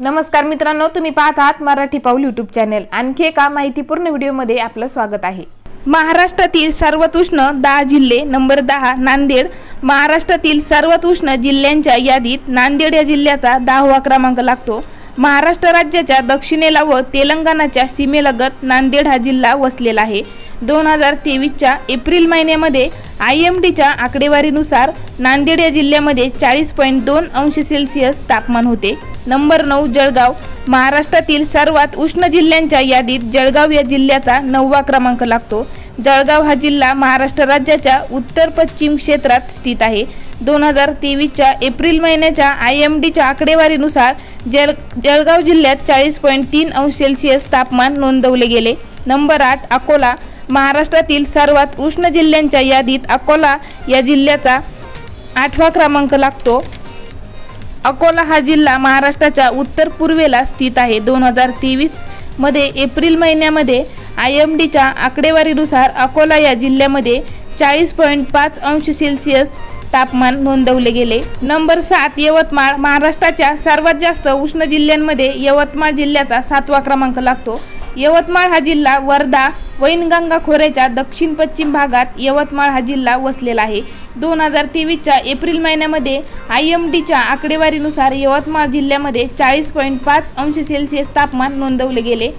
नमस्कार मित्रांनो, तुम्ही पाहत आहात मराठी पाऊल यूट्यूब चॅनल। आणखी एका माहितीपूर्ण व्हिडिओमध्ये आपलं स्वागत आहे। महाराष्ट्रातील सर्वात उष्ण 10 जिल्हे। नंबर 10 नांदेड। महाराष्ट्रातील सर्वात उष्ण जिल्ह्यांच्या यादीत नांदेड या जिल्ह्याचा 10वा क्रमांक लागतो। महाराष्ट्र राज्याच्या दक्षिणेला व तेलंगणाच्या सीमेलगत नांदेड हा जिल्हा वसलेला आहे। 2023च्या एप्रिल महिन्यामध्ये IMDच्या आकडेवारीनुसार नांदेड या जिल्ह्यामध्ये 40.2 अंश सेल्सिअस तापमान होते। नंबर 9 जळगाव। महाराष्ट्रातील सर्वात उष्ण जिल्ह्यांच्या यादीत जळगाव या जिल्ह्याचा 9वा क्रमांक लागतो। जळगाव हा जिल्हा महाराष्ट्र राज्याच्या उत्तर पश्चिम क्षेत्रात स्थित आहे। 2023च्या एप्रिल महिन्याच्या IMDच्या आकडेवारीनुसार जळगाव जिल्ह्यात 40.3 अंश सेल्सिअस तापमान नोंदवले गेले। नंबर 8 अकोला। महाराष्ट्रातील सर्वात उष्ण जिल्ह्यांच्या यादीत अकोला या जिल्ह्याचा 8वा क्रमांक लागतो। अकोला हा जिल्हा महाराष्ट्राच्या उत्तर पूर्वेला स्थित आहे। 2023 मध्ये एप्रिल महिन्यामध्ये IMDच्या आकडेवारीनुसार अकोला या जिल्ह्यामध्ये 40.5 अंश सेल्सिअस तापमान नोंदवले गेले। नंबर 7 यवतमाळ। महाराष्ट्राच्या सर्वात जास्त उष्ण जिल्ह्यांमध्ये यवतमाळ जिल्ह्याचा 7वा क्रमांक लागतो। यवतमाळ हा जिल्हा वर्धा वैनगंगा खोऱ्याच्या दक्षिण पश्चिम भागात यवतमाळ हा जिल्हा वसलेला आहे। 2023च्या एप्रिल महिन्यामध्ये IMDच्या आकडेवारीनुसार यवतमाळ जिल्ह्यामध्ये 40.5 अंश सेल्सिअस तापमान नोंदवले गेले।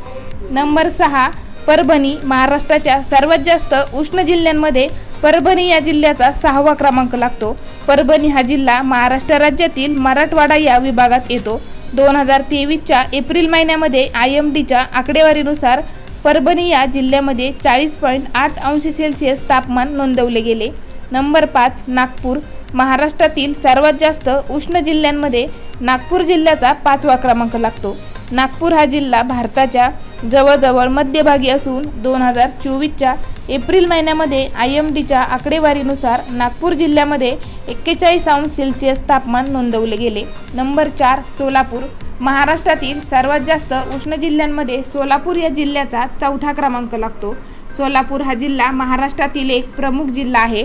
नंबर 6 परभणी। महाराष्ट्राच्या सर्वात जास्त उष्ण जिल्ह्यांमध्ये परभणी या जिल्ह्याचा 6वा क्रमांक लागतो। परभणी हा जिल्हा महाराष्ट्र राज्यातील मराठवाडा या विभागात येतो। 2023च्या एप्रिल महिन्यामध्ये IMDच्या आकडेवारीनुसार परभणी या जिल्ह्यामध्ये 40.8 अंश सेल्सिअस तापमान नोंदवले गेले। नंबर 5 नागपूर। महाराष्ट्रातील सर्वात जास्त उष्ण जिल्ह्यांमध्ये नागपूर जिल्ह्याचा 5वा क्रमांक लागतो। नागपूर हा जिल्हा भारताच्या जवळजवळ मध्यभागी असून 2024च्या एप्रिल महिन्यामध्ये IMDच्या आकडेवारीनुसार नागपूर जिल्ह्यामध्ये 41 अंश सेल्सिअस तापमान नोंदवले गेले। नंबर 4 सोलापूर। महाराष्ट्रातील सर्वात जास्त उष्ण जिल्ह्यांमध्ये सोलापूर या जिल्ह्याचा 4था क्रमांक लागतो। सोलापूर हा जिल्हा महाराष्ट्रातील एक प्रमुख जिल्हा आहे,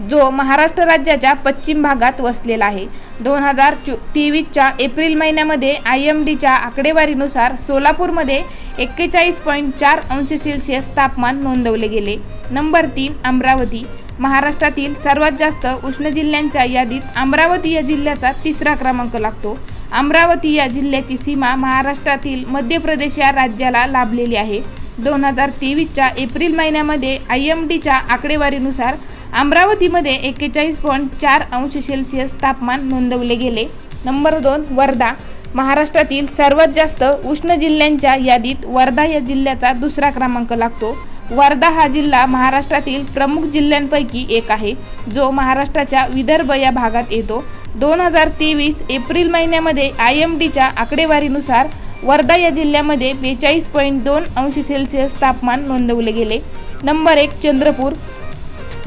जो महाराष्ट्र राज्याच्या पश्चिम भागात वसलेला आहे। 2023च्या एप्रिल महिन्यामध्ये IMDच्या आकडेवारीनुसार सोलापूरमध्ये 41.4 अंश सेल्सिअस तापमान नोंदवले गेले। नंबर 3 अमरावती। महाराष्ट्रातील सर्वात जास्त उष्ण जिल्ह्यांच्या यादीत अमरावती या जिल्ह्याचा 3रा क्रमांक लागतो। अमरावती या जिल्ह्याची सीमा महाराष्ट्रातील मध्य प्रदेश या राज्याला लाभलेली आहे। 2023च्या एप्रिल महिन्यामध्ये IMDच्या आकडेवारीनुसार अमरावतीमध्ये 41.4 अंश सेल्सिअस तापमान नोंदवले गेले। नंबर 2 वर्धा। महाराष्ट्रातील सर्वात जास्त उष्ण जिल्ह्यांच्या यादीत वर्धा या जिल्ह्याचा 2रा क्रमांक लागतो। वर्धा हा जिल्हा महाराष्ट्रातील प्रमुख जिल्ह्यांपैकी एक आहे, जो महाराष्ट्राच्या विदर्भ या भागात येतो। 2023 एप्रिल महिन्यामध्ये IMDच्या आकडेवारीनुसार वर्धा या जिल्ह्यामध्ये 42.2 अंश सेल्सिअस तापमान नोंदवले गेले। नंबर 1 चंद्रपूर।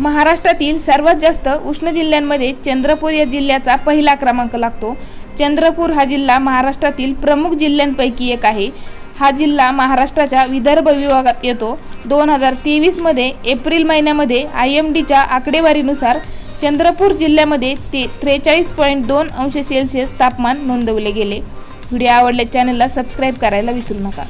महाराष्ट्रातील सर्वात जास्त उष्ण जिल्ह्यांमध्ये चंद्रपूर या जिल्ह्याचा 1ला क्रमांक लागतो। चंद्रपूर हा जिल्हा महाराष्ट्रातील प्रमुख जिल्ह्यांपैकी एक आहे। हा जिल्हा महाराष्ट्राच्या विदर्भ विभागात येतो। 2023 एप्रिल महिन्यामध्ये IMDच्या आकडेवारीनुसार चंद्रपूर जिल्ह्यामध्ये 43.2 अंश सेल्सिअस तापमान नोंदवले गेले। व्हिडिओ आवडल्यास चॅनलला सबस्क्राईब करायला विसरू नका।